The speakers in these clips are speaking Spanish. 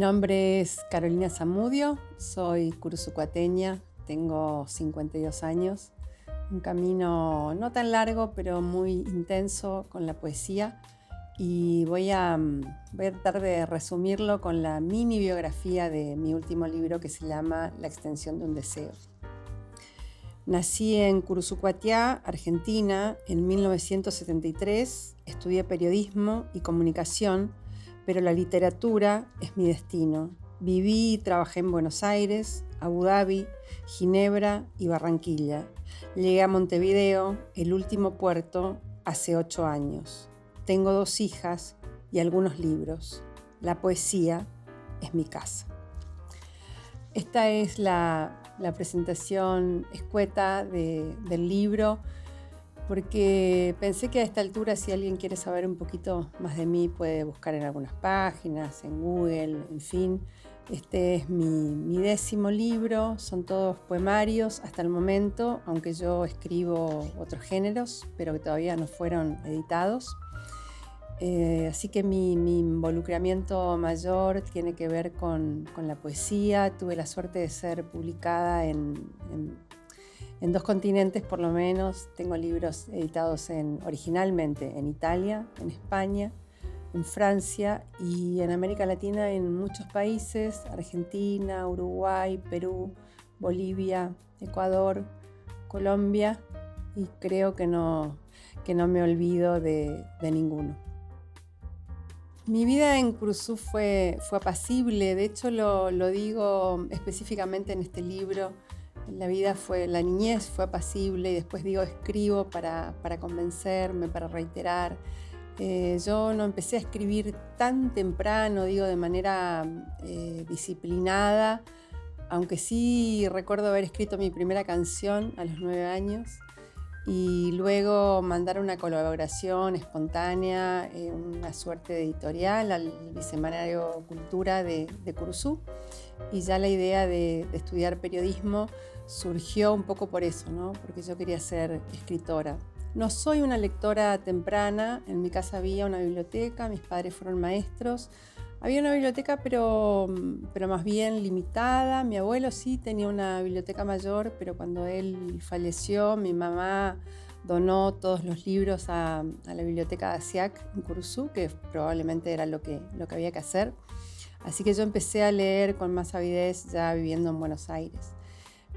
nombre es Carolina Zamudio, soy cursucuateña, tengo 52 años, un camino no tan largo pero muy intenso con la poesía y voy a tratar de resumirlo con la mini biografía de mi último libro que se llama La extensión de un deseo. Nací en Cursucuatiá, Argentina, en 1973, estudié periodismo y comunicación, pero la literatura es mi destino. Viví y trabajé en Buenos Aires, Abu Dhabi, Ginebra y Barranquilla. Llegué a Montevideo, el último puerto, hace 8 años. Tengo 2 hijas y algunos libros. La poesía es mi casa. Esta es la presentación escueta del libro, porque pensé que a esta altura, si alguien quiere saber un poquito más de mí, puede buscar en algunas páginas, en Google, en fin. Este es mi 10º libro, son todos poemarios hasta el momento, aunque yo escribo otros géneros, pero que todavía no fueron editados. Así que mi involucramiento mayor tiene que ver con la poesía. Tuve la suerte de ser publicada en 2 continentes por lo menos. Tengo libros editados originalmente en Italia, en España, en Francia y en América Latina en muchos países: Argentina, Uruguay, Perú, Bolivia, Ecuador, Colombia, y creo que no me olvido de ninguno. Mi vida en Curuzú fue apacible, de hecho lo digo específicamente en este libro. La niñez fue apacible, y después digo escribo para convencerme, para reiterar. Yo no empecé a escribir tan temprano, digo de manera disciplinada, aunque sí recuerdo haber escrito mi primera canción a los 9 años. Y luego mandar una colaboración espontánea, una suerte de editorial al Bisemanario Cultura de Curuzú, y ya la idea de estudiar periodismo surgió un poco por eso, ¿no? Porque yo quería ser escritora. No soy una lectora temprana, en mi casa había una biblioteca, mis padres fueron maestros. Había una biblioteca, pero más bien limitada. Mi abuelo sí tenía una biblioteca mayor, pero cuando él falleció, mi mamá donó todos los libros a la biblioteca de Asiac en Curuzú, que probablemente era lo que había que hacer. Así que yo empecé a leer con más avidez ya viviendo en Buenos Aires.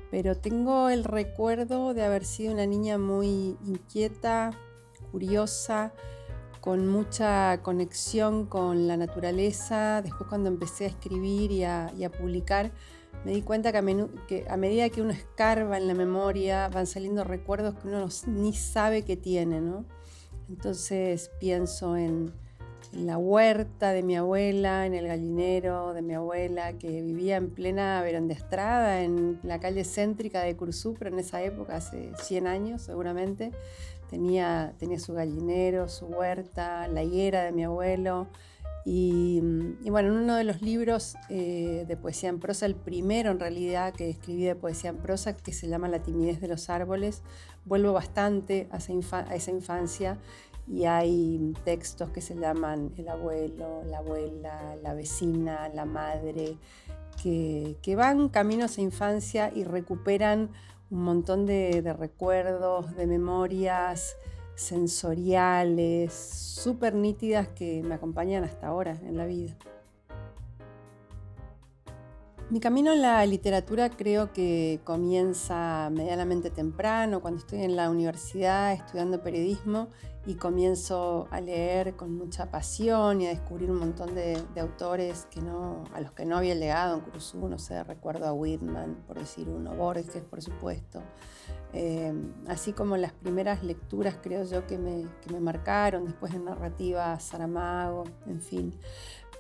Pero tengo el recuerdo de haber sido una niña muy inquieta, curiosa, con mucha conexión con la naturaleza. Después, cuando empecé a escribir y a publicar, me di cuenta que a medida que uno escarba en la memoria van saliendo recuerdos que uno ni sabe que tiene, ¿no? Entonces pienso en la huerta de mi abuela, en el gallinero de mi abuela, que vivía en plena Verón de Estrada, en la calle céntrica de Curuzú, pero en esa época, hace 100 años seguramente. Tenía su gallinero, su huerta, la higuera de mi abuelo. Y bueno, en uno de los libros de poesía en prosa, el primero en realidad que escribí de poesía en prosa, que se llama La timidez de los árboles, vuelvo bastante a esa infancia, y hay textos que se llaman El abuelo, la abuela, la vecina, la madre, que van camino a esa infancia y recuperan un montón de recuerdos, de memorias sensoriales, súper nítidas, que me acompañan hasta ahora en la vida. Mi camino en la literatura creo que comienza medianamente temprano, cuando estoy en la universidad estudiando periodismo, y comienzo a leer con mucha pasión y a descubrir un montón de autores a los que no había llegado en Curuzú. No sé, recuerdo a Whitman, por decir uno, Borges, por supuesto. Así como las primeras lecturas, creo yo, que me marcaron, después en narrativa, Saramago, en fin.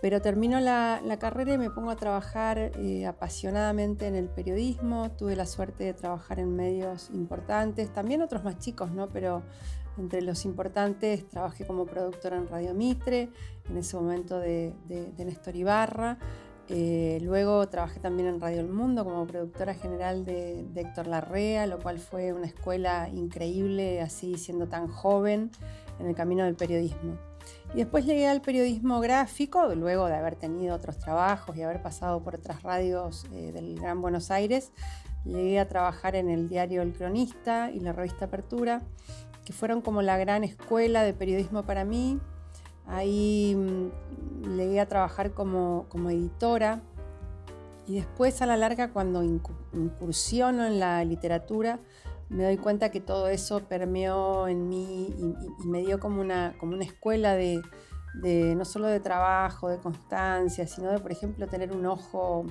Pero termino la carrera y me pongo a trabajar apasionadamente en el periodismo. Tuve la suerte de trabajar en medios importantes, también otros más chicos, ¿no? Pero entre los importantes trabajé como productora en Radio Mitre, en ese momento de Néstor Ibarra. Luego trabajé también en Radio El Mundo como productora general de Héctor Larrea, lo cual fue una escuela increíble, así siendo tan joven en el camino del periodismo. Y después llegué al periodismo gráfico, luego de haber tenido otros trabajos y haber pasado por otras radios del Gran Buenos Aires. Llegué a trabajar en el diario El Cronista y la revista Apertura, que fueron como la gran escuela de periodismo para mí. Ahí llegué a trabajar como editora, y después a la larga, cuando incursiono en la literatura, me doy cuenta que todo eso permeó en mí y me dio como una escuela de no solo de trabajo, de constancia, sino de, por ejemplo, tener un ojo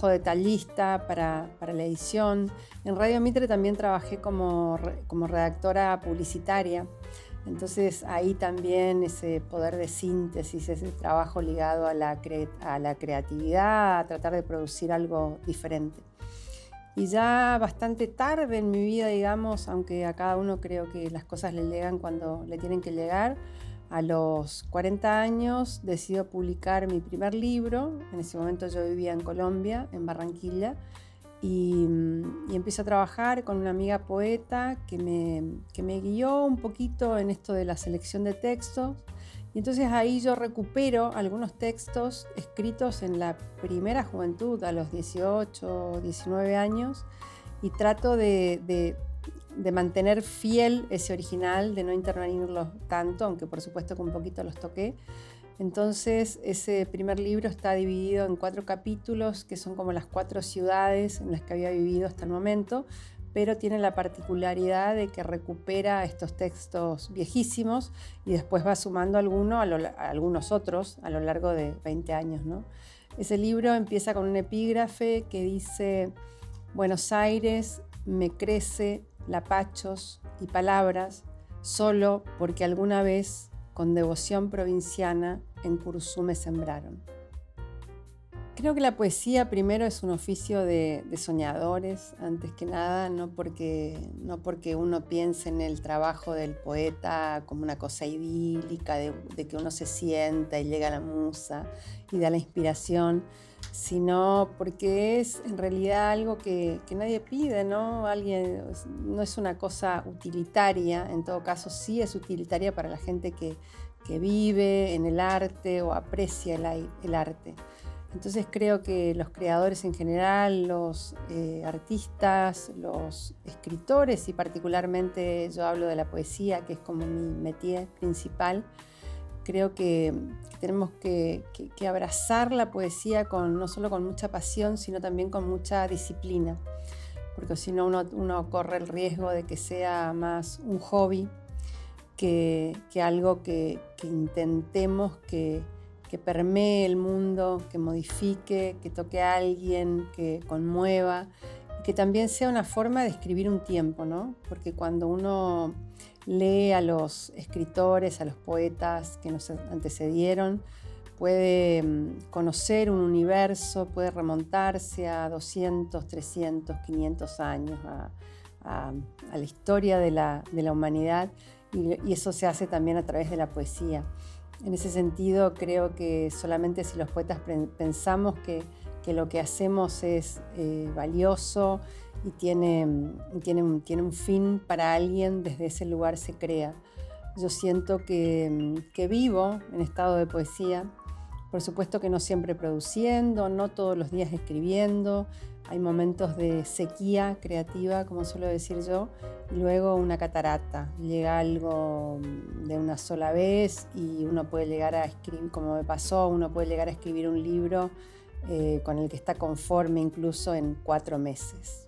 detallista para la edición. En Radio Mitre también trabajé como redactora publicitaria. Entonces ahí también ese poder de síntesis, ese trabajo ligado a la creatividad, a tratar de producir algo diferente. Y ya bastante tarde en mi vida, digamos, aunque a cada uno creo que las cosas le llegan cuando le tienen que llegar, a los 40 años decido publicar mi primer libro. En ese momento yo vivía en Colombia, en Barranquilla, y empiezo a trabajar con una amiga poeta que me guió un poquito en esto de la selección de textos. Y entonces ahí yo recupero algunos textos escritos en la primera juventud, a los 18, 19 años, y trato de mantener fiel ese original, de no intervenirlos tanto, aunque por supuesto que un poquito los toqué. Entonces ese primer libro está dividido en 4 capítulos, que son como las 4 ciudades en las que había vivido hasta el momento, pero tiene la particularidad de que recupera estos textos viejísimos y después va sumando algunos otros a lo largo de 20 años, ¿no? Ese libro empieza con un epígrafe que dice: Buenos Aires me crece lapachos y palabras solo porque alguna vez con devoción provinciana en Curuzú me sembraron. Creo que la poesía primero es un oficio de soñadores, antes que nada, no porque uno piense en el trabajo del poeta como una cosa idílica, de que uno se sienta y llega a la musa y da la inspiración, sino porque es en realidad algo que nadie pide, ¿no? No es una cosa utilitaria, en todo caso sí es utilitaria para la gente que vive en el arte o aprecia el arte. Entonces creo que los creadores en general, los artistas, los escritores, y particularmente yo hablo de la poesía, que es como mi métier principal, creo que tenemos que abrazar la poesía no solo con mucha pasión, sino también con mucha disciplina, porque si no uno corre el riesgo de que sea más un hobby que algo que intentemos que permee el mundo, que modifique, que toque a alguien, que conmueva, y que también sea una forma de escribir un tiempo, ¿no? Porque cuando uno lee a los escritores, a los poetas que nos antecedieron, puede conocer un universo, puede remontarse a 200, 300, 500 años, a la historia de la humanidad, y eso se hace también a través de la poesía. En ese sentido, creo que solamente si los poetas pensamos que lo que hacemos es valioso y tiene un fin para alguien, desde ese lugar se crea. Yo siento que vivo en estado de poesía, por supuesto que no siempre produciendo, no todos los días escribiendo. Hay momentos de sequía creativa, como suelo decir yo, y luego una catarata. Llega algo de una sola vez y uno puede llegar a escribir, como me pasó, uno puede llegar a escribir un libro con el que está conforme incluso en 4 meses.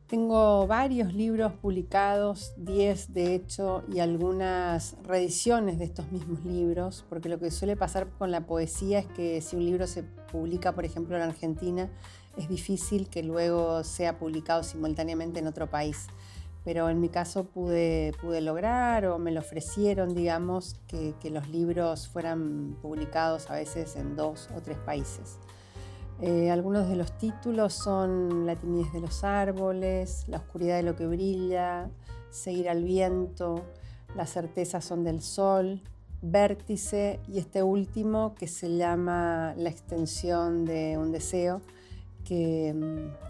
Tengo varios libros publicados, 10 de hecho, y algunas reediciones de estos mismos libros, porque lo que suele pasar con la poesía es que si un libro se publica, por ejemplo, en Argentina, es difícil que luego sea publicado simultáneamente en otro país. Pero en mi caso pude lograr, o me lo ofrecieron, digamos, que los libros fueran publicados a veces en 2 o 3 países. Algunos de los títulos son La timidez de los árboles, La oscuridad de lo que brilla, Seguir al viento, Las certezas son del sol, Vértice, y este último que se llama La extensión de un deseo, que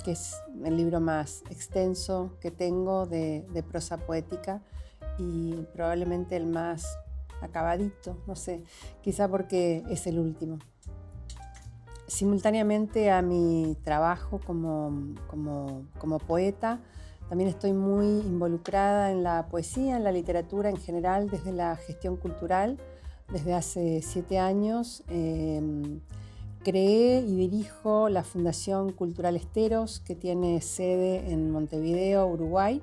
es el libro más extenso que tengo de prosa poética y probablemente el más acabadito, no sé, quizá porque es el último. Simultáneamente a mi trabajo como poeta, también estoy muy involucrada en la poesía, en la literatura en general, desde la gestión cultural. Desde hace 7 años creé y dirijo la Fundación Cultural Esteros, que tiene sede en Montevideo, Uruguay,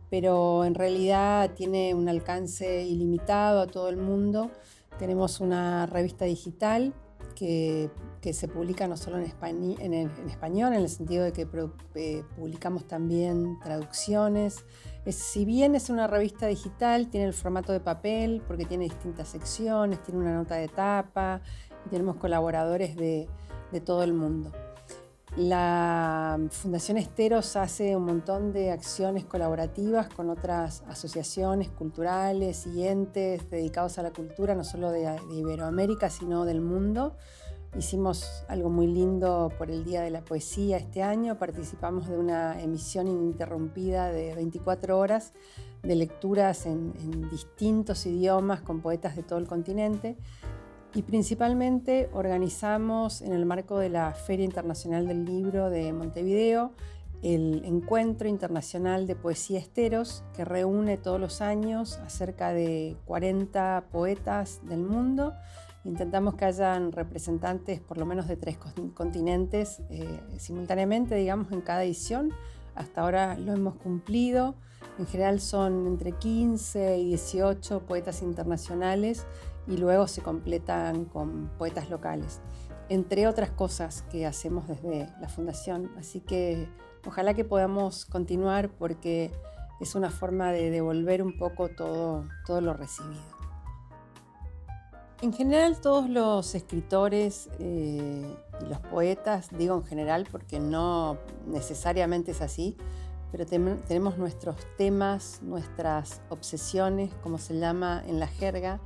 pero en realidad tiene un alcance ilimitado a todo el mundo. Tenemos una revista digital que se publica no solo en español, en el sentido de que publicamos también traducciones. Si bien es una revista digital, tiene el formato de papel porque tiene distintas secciones, tiene una nota de tapa y tenemos colaboradores de todo el mundo. La Fundación Esteros hace un montón de acciones colaborativas con otras asociaciones culturales y entes dedicados a la cultura, no solo de Iberoamérica, sino del mundo. Hicimos algo muy lindo por el Día de la Poesía este año. Participamos de una emisión ininterrumpida de 24 horas de lecturas en distintos idiomas con poetas de todo el continente. Y principalmente organizamos en el marco de la Feria Internacional del Libro de Montevideo el Encuentro Internacional de Poesía Esteros, que reúne todos los años a cerca de 40 poetas del mundo. Intentamos que hayan representantes por lo menos de 3 continentes simultáneamente, digamos, en cada edición. Hasta ahora lo hemos cumplido. En general son entre 15 y 18 poetas internacionales y luego se completan con poetas locales, entre otras cosas que hacemos desde la Fundación. Así que ojalá que podamos continuar porque es una forma de devolver un poco todo lo recibido. En general todos los escritores y los poetas, digo en general porque no necesariamente es así, pero tenemos nuestros temas, nuestras obsesiones, como se llama en la jerga,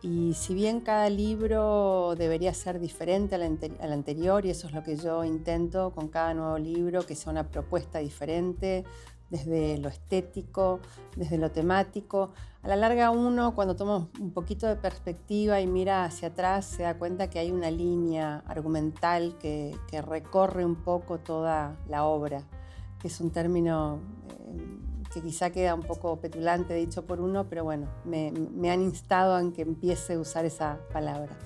y si bien cada libro debería ser diferente al anterior, y eso es lo que yo intento con cada nuevo libro, que sea una propuesta diferente, desde lo estético, desde lo temático. A la larga uno, cuando toma un poquito de perspectiva y mira hacia atrás, se da cuenta que hay una línea argumental que recorre un poco toda la obra, que es un término que quizá queda un poco petulante dicho por uno, pero bueno, me han instado a que empiece a usar esa palabra.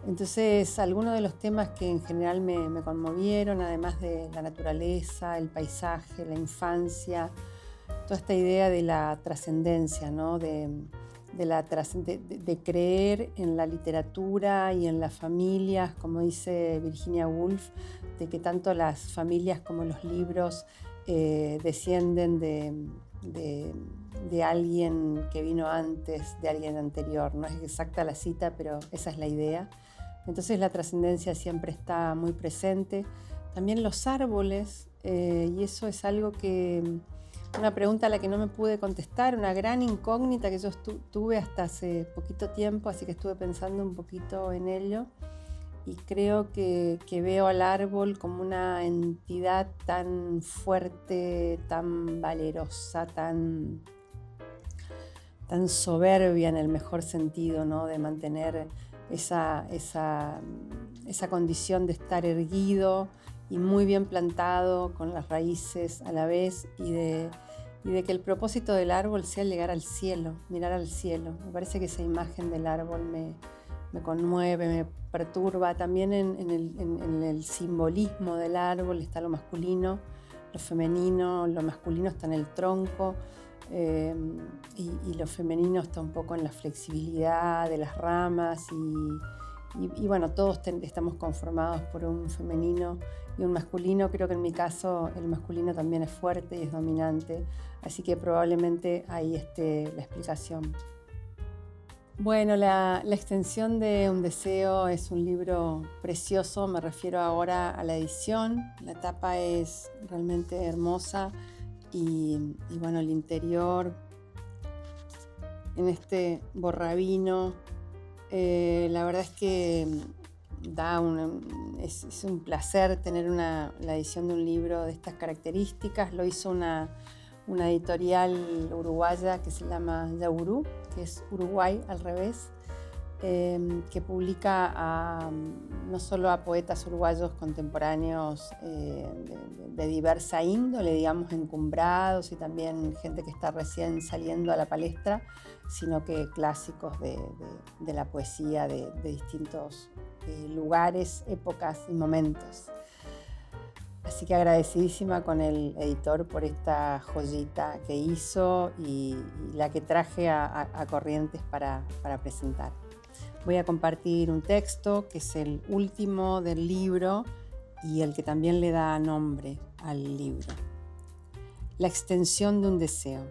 Entonces, algunos de los temas que en general me conmovieron, además de la naturaleza, el paisaje, la infancia, toda esta idea de la trascendencia, ¿no? de creer en la literatura y en las familias, como dice Virginia Woolf, de que tanto las familias como los libros descienden de alguien que vino antes, de alguien anterior. No es exacta la cita, pero esa es la idea. Entonces la trascendencia siempre está muy presente. También los árboles, y eso es algo una pregunta a la que no me pude contestar, una gran incógnita que yo tuve hasta hace poquito tiempo, así que estuve pensando un poquito en ello. Y creo que veo al árbol como una entidad tan fuerte, tan valerosa, tan soberbia en el mejor sentido, ¿no? De mantener esa condición de estar erguido y muy bien plantado, con las raíces a la vez, y de que el propósito del árbol sea llegar al cielo, mirar al cielo. Me parece que esa imagen del árbol me conmueve, me perturba. También en el simbolismo del árbol está lo masculino, lo femenino. Lo masculino está en el tronco y lo femenino está un poco en la flexibilidad de las ramas y bueno, todos estamos conformados por un femenino y un masculino. Creo que en mi caso el masculino también es fuerte y es dominante, así que probablemente ahí esté la explicación. Bueno, la extensión de Un deseo es un libro precioso, me refiero ahora a la edición. La tapa es realmente hermosa y bueno, el interior en este borrabino, la verdad es que es un placer tener la edición de un libro de estas características. Lo hizo una una editorial uruguaya que se llama Yaurú, que es Uruguay al revés, que publica no solo a poetas uruguayos contemporáneos de diversa índole, digamos, encumbrados, y también gente que está recién saliendo a la palestra, sino que clásicos de la poesía de distintos lugares, épocas y momentos. Así que agradecidísima con el editor por esta joyita que hizo y la que traje a Corrientes para presentar. Voy a compartir un texto que es el último del libro y el que también le da nombre al libro. La extensión de un deseo.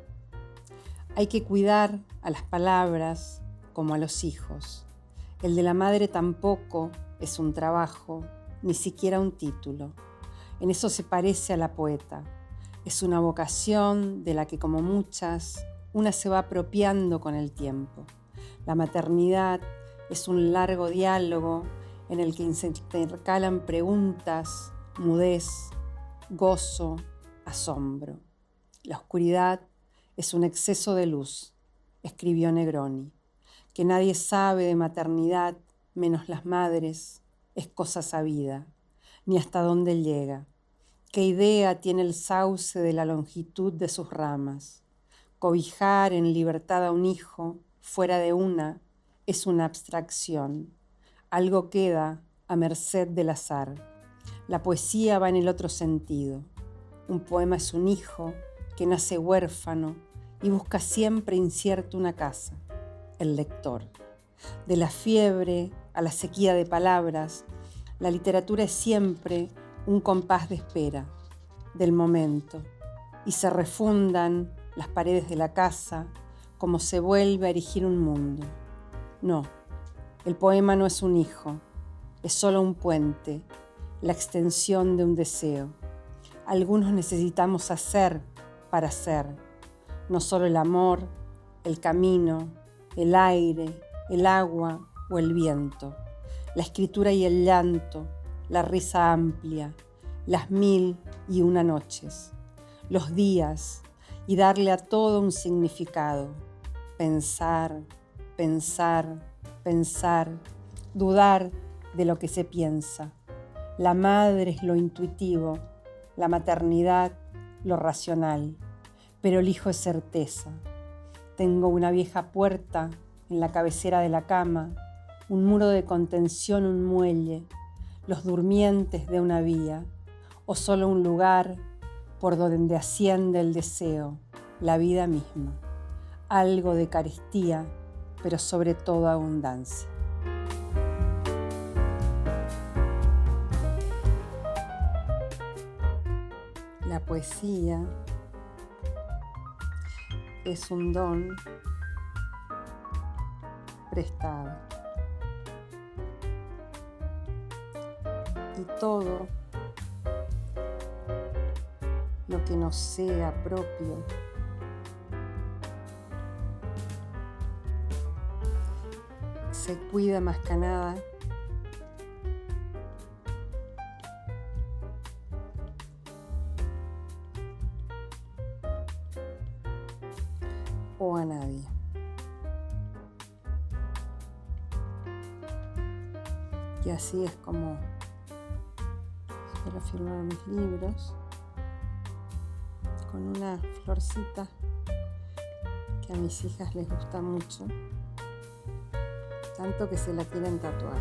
Hay que cuidar a las palabras como a los hijos. El de la madre tampoco es un trabajo, ni siquiera un título. En eso se parece a la poeta. Es una vocación de la que, como muchas, una se va apropiando con el tiempo. La maternidad es un largo diálogo en el que se intercalan preguntas, mudez, gozo, asombro. La oscuridad es un exceso de luz, escribió Negroni. Que nadie sabe de maternidad, menos las madres, es cosa sabida, ni hasta dónde llega. ¿Qué idea tiene el sauce de la longitud de sus ramas? Cobijar en libertad a un hijo, fuera de una, es una abstracción. Algo queda a merced del azar. La poesía va en el otro sentido. Un poema es un hijo que nace huérfano y busca siempre incierto una casa, el lector. De la fiebre a la sequía de palabras, la literatura es siempre un compás de espera, del momento, y se refundan las paredes de la casa como se vuelve a erigir un mundo. No, el poema no es un hijo, es solo un puente, la extensión de un deseo. Algunos necesitamos hacer para ser, no solo el amor, el camino, el aire, el agua o el viento, la escritura y el llanto, la risa amplia, las 1001 noches, los días, y darle a todo un significado. Pensar, pensar, pensar, dudar de lo que se piensa. La madre es lo intuitivo, la maternidad lo racional, pero el hijo es certeza. Tengo una vieja puerta en la cabecera de la cama, un muro de contención, un muelle, los durmientes de una vía, o solo un lugar por donde asciende el deseo, la vida misma. Algo de carestía, pero sobre todo abundancia. La poesía es un don prestado. Y todo lo que nos sea propio se cuida más que nada o a nadie. Y así es como suelo firmar mis libros, con una florcita que a mis hijas les gusta mucho, tanto que se la quieren tatuar.